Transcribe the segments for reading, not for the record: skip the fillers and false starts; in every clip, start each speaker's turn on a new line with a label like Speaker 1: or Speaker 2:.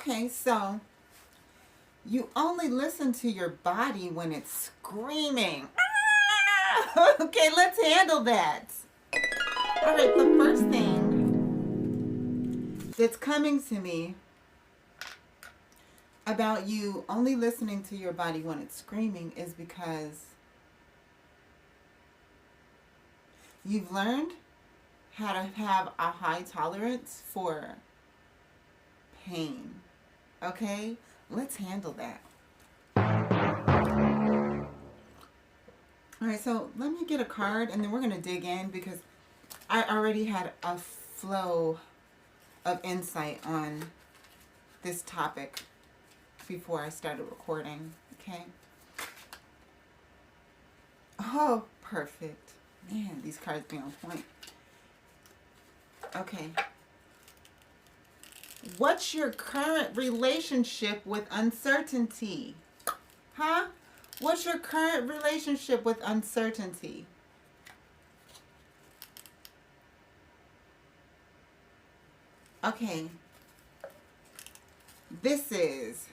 Speaker 1: Okay, so you only listen to your body when it's screaming. Okay, let's handle that. All right, the first thing that's coming to me about you only listening to your body when it's screaming is because you've learned how to have a high tolerance for pain. Okay? Let's handle that. All right, so let me get a card and then we're going to dig in because I already had a flow of insight on this topic before I started recording. Okay? Oh, perfect. Man, these cards be on point. Okay. What's your current relationship with uncertainty? Huh? What's your current relationship with uncertainty? Okay. This is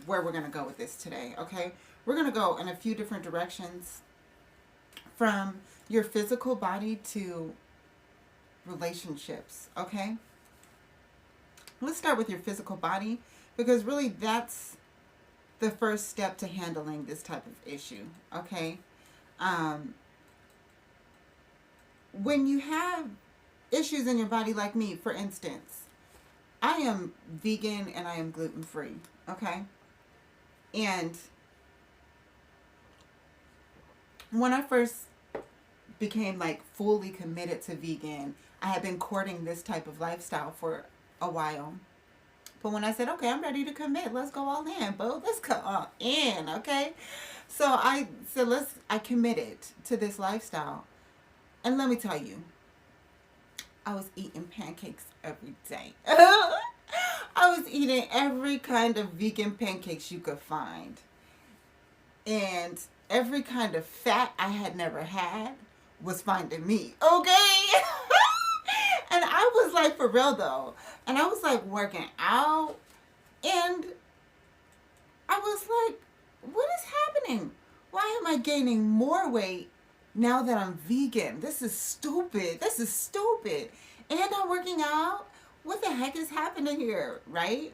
Speaker 1: where we're going to go with this today, okay? We're going to go in a few different directions from your physical body to relationships, okay? Let's start with your physical body because really that's the first step to handling this type of issue, okay? When you have issues in your body like me, for instance, I am vegan and I am gluten-free, okay? And when I first became like fully committed to vegan, I had been courting this type of lifestyle for a while. But when I said, okay, I'm ready to commit, let's go all in, boo. Let's go all in, okay? So I said, I committed to this lifestyle. And let me tell you, I was eating pancakes every day. I was eating every kind of vegan pancakes you could find. And every kind of fat I had never had was finding me, okay? And I was like, for real though. And I was like working out. And I was like, what is happening? Why am I gaining more weight now that I'm vegan? This is stupid. This is stupid. And I'm working out. What the heck is happening here, right?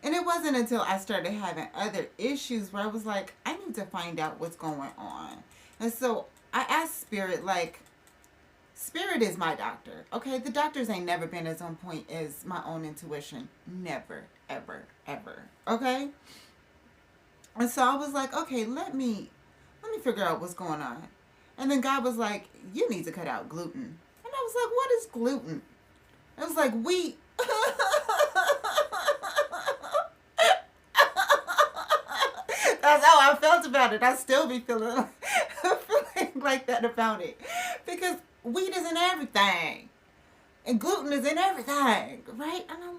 Speaker 1: And it wasn't until I started having other issues where I was like, I need to find out what's going on. And so I asked Spirit, like, Spirit is my doctor, okay? The doctors ain't never been as on point as my own intuition. Never, ever, ever, okay? And so I was like, okay, let me figure out what's going on. And then God was like, you need to cut out gluten. And I was like, what is gluten? I was like, wheat. That's how I felt about it. I still be feeling like that about it. Because wheat is in everything. And gluten is in everything, right? And I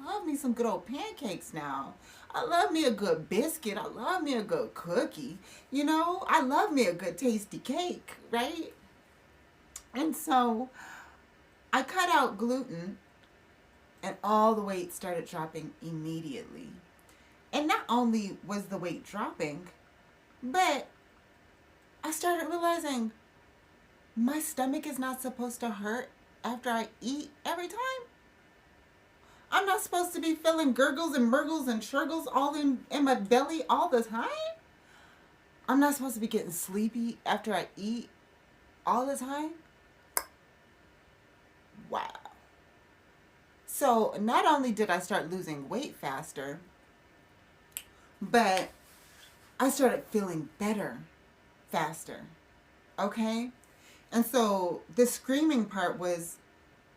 Speaker 1: love me some good old pancakes now. I love me a good biscuit. I love me a good cookie. You know, I love me a good tasty cake, right? And so I cut out gluten and all the weight started dropping immediately. And not only was the weight dropping, but I started realizing my stomach is not supposed to hurt after I eat every time. I'm not supposed to be feeling gurgles and murgles and shurgles all in my belly all the time. I'm not supposed to be getting sleepy after I eat all the time. Wow. So not only did I start losing weight faster, but I started feeling better faster. Okay? And so the screaming part was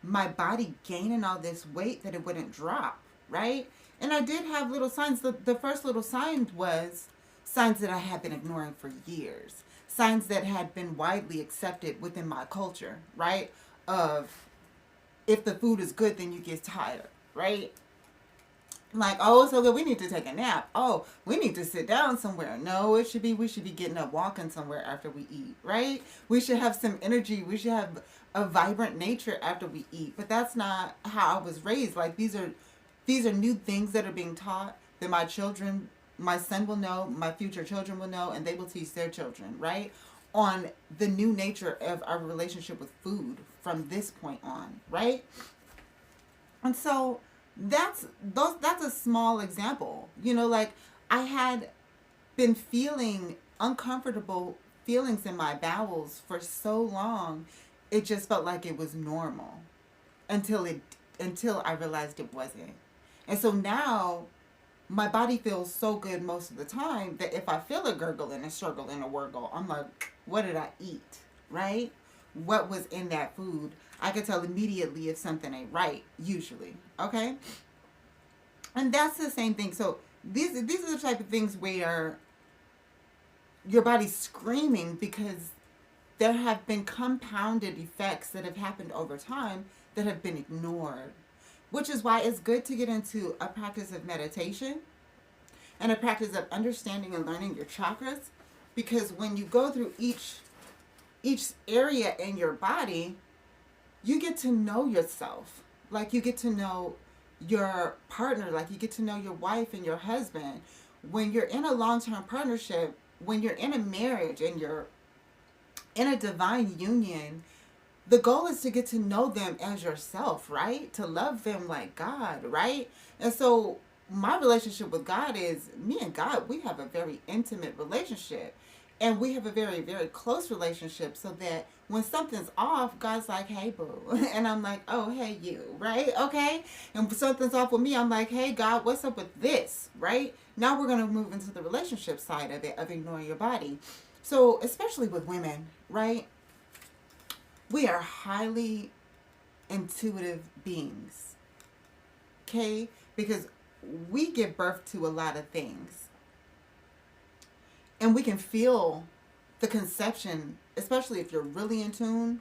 Speaker 1: my body gaining all this weight that it wouldn't drop, right? And I did have little signs. The first little sign was signs that I had been ignoring for years. Signs that had been widely accepted within my culture, right? Of if the food is good, then you get tired, right? Like, oh, it's so good. We need to take a nap. Oh, we need to sit down somewhere. No, it should be, we should be getting up, walking somewhere after we eat, right? We should have some energy. We should have a vibrant nature after we eat. But that's not how I was raised. Like, these are new things that are being taught that my children, my son will know, my future children will know, and they will teach their children, right? On the new nature of our relationship with food from this point on, right? And so that's a small example. You know, like I had been feeling uncomfortable feelings in my bowels for so long, it just felt like it was normal until it until I realized it wasn't. And so now my body feels so good most of the time that if I feel a gurgle and a struggle and a wurgle, I'm like, what did I eat? Right? What was in that food? I can tell immediately if something ain't right, usually. Okay? And that's the same thing. So these are the type of things where your body's screaming because there have been compounded effects that have happened over time that have been ignored. Which is why it's good to get into a practice of meditation and a practice of understanding and learning your chakras, because when you go through each area in your body, you get to know yourself. Like you get to know your partner, like you get to know your wife and your husband. When you're in a long-term partnership, when you're in a marriage and you're in a divine union, the goal is to get to know them as yourself, right? To love them like God, right? And so my relationship with God is me and God, we have a very intimate relationship. And we have a very, very close relationship so that when something's off, God's like, hey, boo. And I'm like, oh, hey, you, right? Okay. And when something's off with me, I'm like, hey, God, what's up with this, right? Now we're going to move into the relationship side of it, of ignoring your body. So especially with women, right? We are highly intuitive beings, okay? Because we give birth to a lot of things. And we can feel the conception, especially if you're really in tune,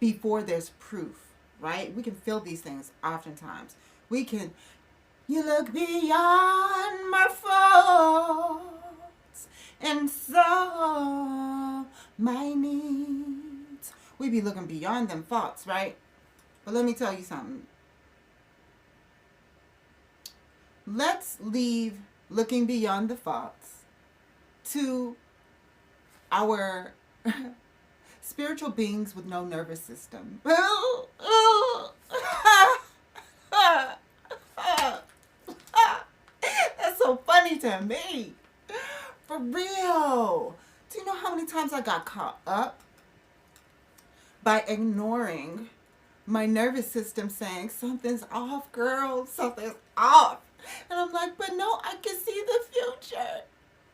Speaker 1: before there's proof, right? We can feel these things oftentimes. We can, you look beyond my faults and saw my needs. We be looking beyond them thoughts, right? But let me tell you something. Let's leave looking beyond the thoughts to our spiritual beings with no nervous system. That's so funny to me. For real. Do you know how many times I got caught up by ignoring my nervous system saying, something's off, girl, something's off. And I'm like, but no, I can see the future.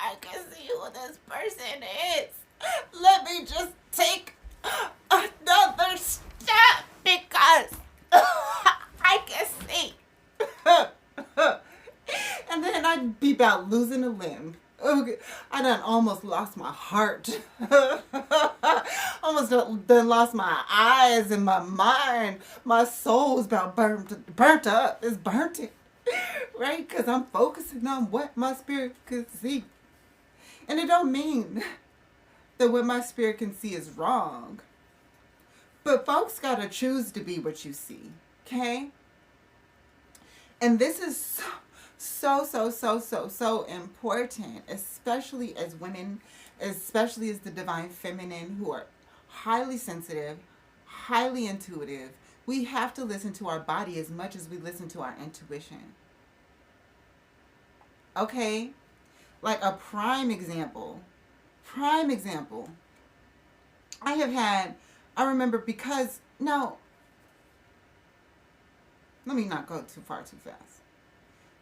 Speaker 1: I can see who this person is. Let me just take another step because I can see. And then I'd be about losing a limb. Okay. I done almost lost my heart. Almost done lost my eyes and my mind. My soul's about burnt up. It's burnt it. Right? Because I'm focusing on what my spirit could see. And it don't mean that what my spirit can see is wrong. But folks got to choose to be what you see. Okay? And this is so important, especially as women, especially as the divine feminine who are highly sensitive, highly intuitive. We have to listen to our body as much as we listen to our intuition. Okay? Like a prime example. I remember because, now, let me not go too far too fast.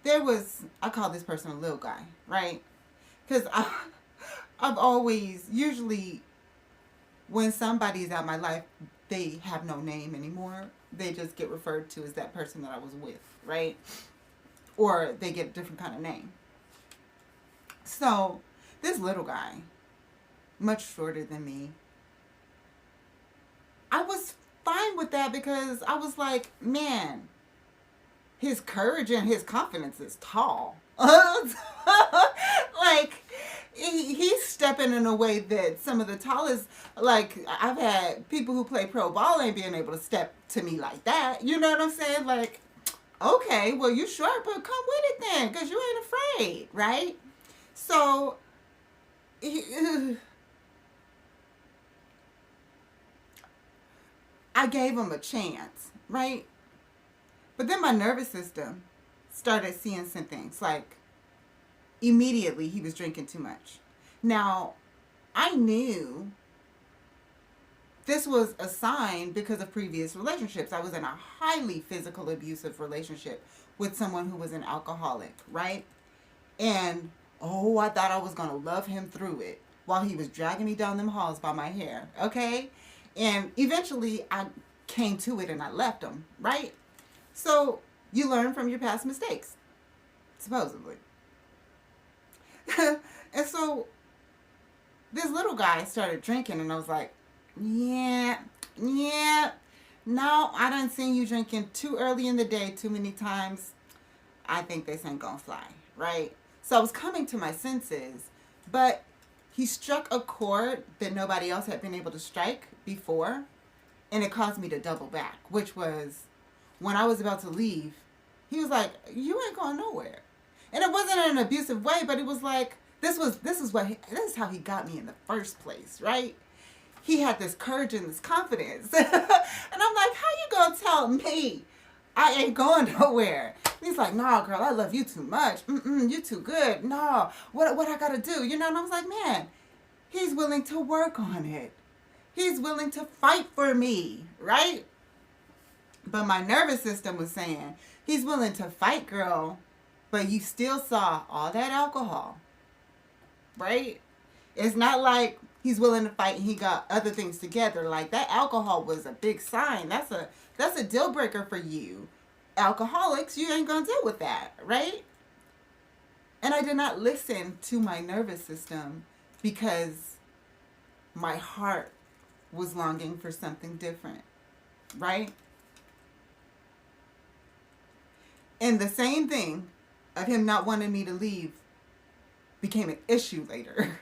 Speaker 1: I call this person a little guy, right? Because I've always, usually when somebody's out my life, they have no name anymore. They just get referred to as that person that I was with, right? Or they get a different kind of name. So this little guy, much shorter than me, I was fine with that because I was like, man, his courage and his confidence is tall. Like, he's stepping in a way that some of the tallest, like, I've had people who play pro ball ain't being able to step to me like that. You know what I'm saying? Like, okay, well, you short, but come with it then, because you ain't afraid, right? So, I gave him a chance, right? But then my nervous system started seeing some things. Like, immediately he was drinking too much. Now, I knew this was a sign because of previous relationships. I was in a highly physical abusive relationship with someone who was an alcoholic, right? And, oh, I thought I was going to love him through it while he was dragging me down them halls by my hair, okay? And eventually I came to it and I left him, right? So you learn from your past mistakes, supposedly. And so this little guy started drinking and I was like, yeah, no, I done seen you drinking too early in the day too many times. I think this ain't gonna fly, right? So I was coming to my senses, but he struck a chord that nobody else had been able to strike before, and it caused me to double back, which was when I was about to leave, he was like, you ain't going nowhere. And it wasn't in an abusive way, but it was like, this is how he got me in the first place, right? He had this courage and this confidence. And I'm like, how you gonna tell me I ain't going nowhere? And he's like, nah, girl, I love you too much. You too good. No, what I gotta do? You know, and I was like, man, he's willing to work on it. He's willing to fight for me, right? But my nervous system was saying, he's willing to fight, girl, but you still saw all that alcohol, right? It's not like he's willing to fight and he got other things together. Like, that alcohol was a big sign. That's a deal breaker for you. Alcoholics, you ain't gonna deal with that, right? And I did not listen to my nervous system because my heart was longing for something different, right? And the same thing of him not wanting me to leave became an issue later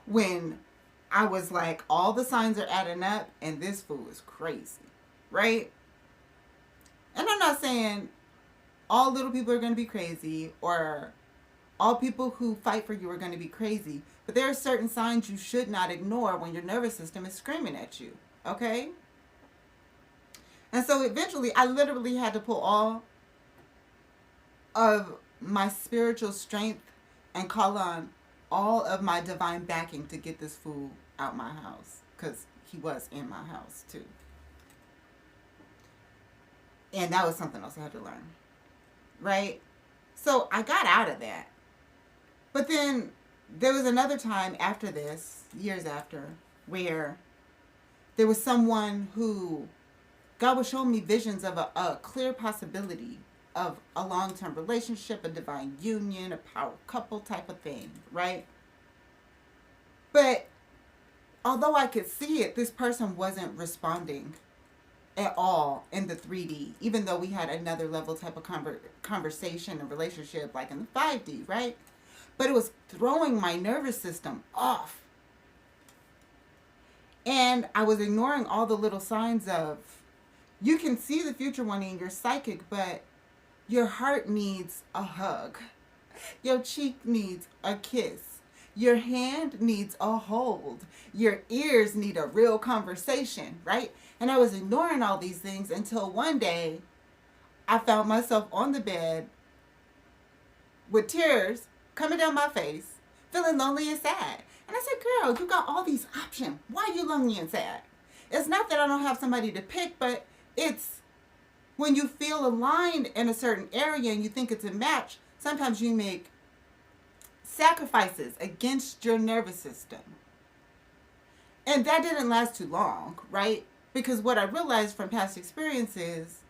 Speaker 1: when I was like, all the signs are adding up and this fool is crazy, right? And I'm not saying all little people are going to be crazy or all people who fight for you are going to be crazy, but there are certain signs you should not ignore when your nervous system is screaming at you, okay? And so eventually I literally had to pull all of my spiritual strength and call on all of my divine backing to get this fool out my house, because he was in my house too. And that was something else I had to learn, right? So I got out of that. But then there was another time after this, years after, where there was someone who God was showing me visions of a clear possibility of a long-term relationship, a divine union, a power couple type of thing, right? But although I could see it, this person wasn't responding at all in the 3D, even though we had another level type of conversation and relationship like in the 5D, right? But it was throwing my nervous system off. And I was ignoring all the little signs of, you can see the future one in your psychic, but your heart needs a hug. Your cheek needs a kiss. Your hand needs a hold. Your ears need a real conversation, right? And I was ignoring all these things until one day I found myself on the bed with tears coming down my face, feeling lonely and sad. And I said, girl, you got all these options. Why are you lonely and sad? It's not that I don't have somebody to pick, but it's when you feel aligned in a certain area and you think it's a match, sometimes you make sacrifices against your nervous system. And that didn't last too long, right? Because what I realized from past experiences,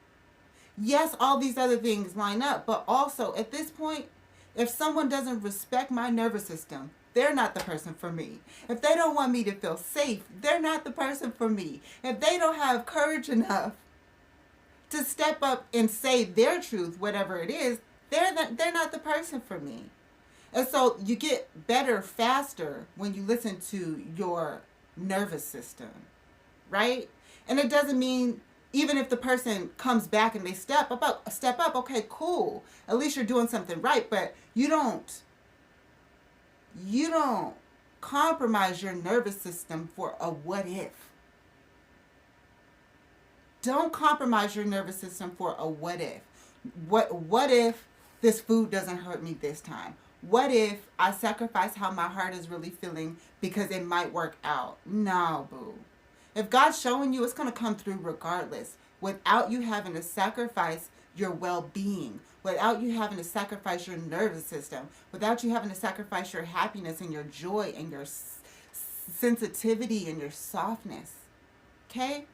Speaker 1: yes, all these other things line up, but also at this point, if someone doesn't respect my nervous system, they're not the person for me. If they don't want me to feel safe, they're not the person for me. If they don't have courage enough to step up and say their truth, whatever it is, they're not the person for me. And so you get better faster when you listen to your nervous system, right? And it doesn't mean even if the person comes back and they step up, okay, cool. At least you're doing something right, but you don't compromise your nervous system for a what if. Don't compromise your nervous system for a what if. What if this food doesn't hurt me this time? What if I sacrifice how my heart is really feeling because it might work out? No, boo. If God's showing you, it's going to come through regardless, without you having to sacrifice your well-being, without you having to sacrifice your nervous system, without you having to sacrifice your happiness and your joy and your sensitivity and your softness. Okay?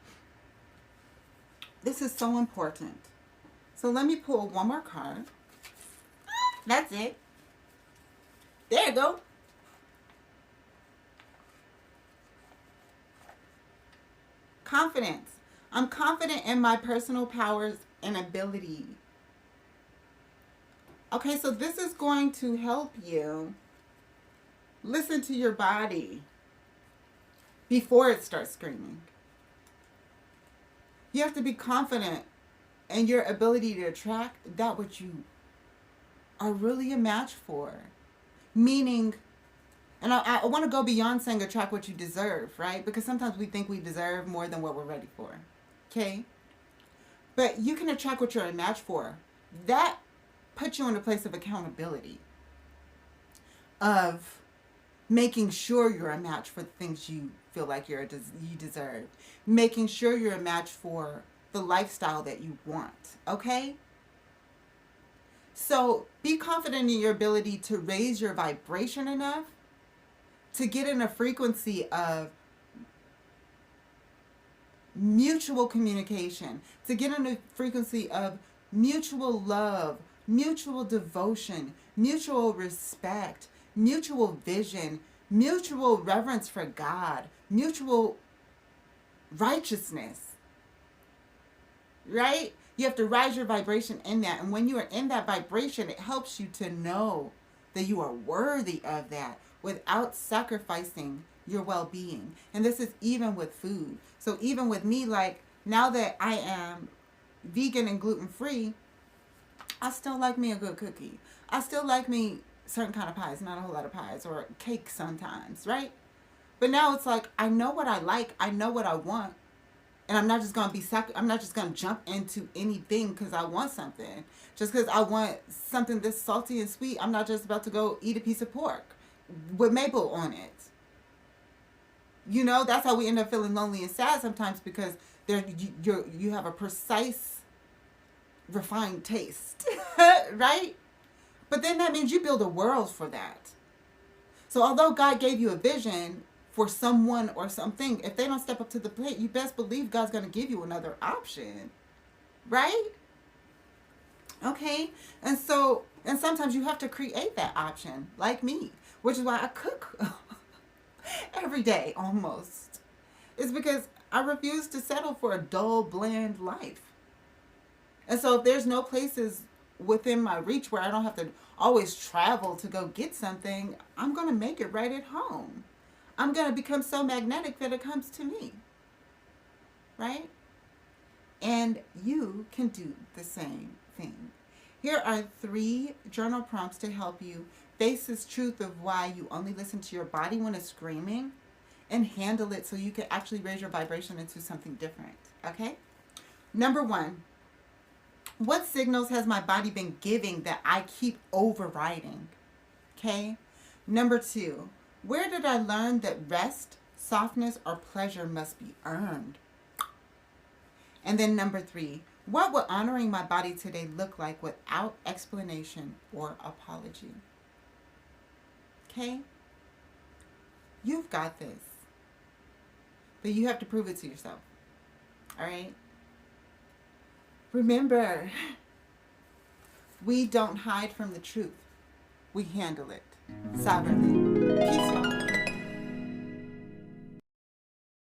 Speaker 1: This is so important. So let me pull one more card. That's it. There you go. Confidence. I'm confident in my personal powers and ability. Okay, so this is going to help you listen to your body before it starts screaming. You have to be confident in your ability to attract that which you are really a match for. Meaning, and I want to go beyond saying attract what you deserve, right? Because sometimes we think we deserve more than what we're ready for. Okay? But you can attract what you're a match for. That puts you in a place of accountability. Of making sure you're a match for the things you feel like you deserve. Making sure you're a match for the lifestyle that you want. Okay? So be confident in your ability to raise your vibration enough to get in a frequency of mutual communication, to get in a frequency of mutual love, mutual devotion, mutual respect, mutual vision, mutual reverence for God, mutual righteousness, right? You have to rise your vibration in that. And when you are in that vibration, it helps you to know that you are worthy of that without sacrificing your well-being. And this is even with food. So even with me, like now that I am vegan and gluten-free, I still like me a good cookie. I still like me certain kind of pies, not a whole lot of pies, or cake sometimes, right? But now it's like, I know what I like, I know what I want, and I'm not just going to I'm not just going to jump into anything because I want something. Just because I want something this salty and sweet, I'm not just about to go eat a piece of pork with maple on it. You know, that's how we end up feeling lonely and sad sometimes, because you have a precise, refined taste, right? But then that means you build a world for that. So although God gave you a vision for someone or something, if they don't step up to the plate, you best believe God's going to give you another option, right? Okay? And sometimes you have to create that option, like me, which is why I cook every day almost. It's because I refuse to settle for a dull, bland life. And so if there's no places within my reach where I don't have to always travel to go get something, I'm going to make it right at home. I'm going to become so magnetic that it comes to me. Right? And you can do the same thing. Here are 3 journal prompts to help you face this truth of why you only listen to your body when it's screaming, and handle it so you can actually raise your vibration into something different. Okay? Number 1. What signals has my body been giving that I keep overriding? Okay? Number 2. Where did I learn that rest, softness, or pleasure must be earned? And then number 3. What would honoring my body today look like without explanation or apology? Okay? You've got this. But you have to prove it to yourself. All right? Remember, we don't hide from the truth. We handle it sovereignly. Peace, y'all.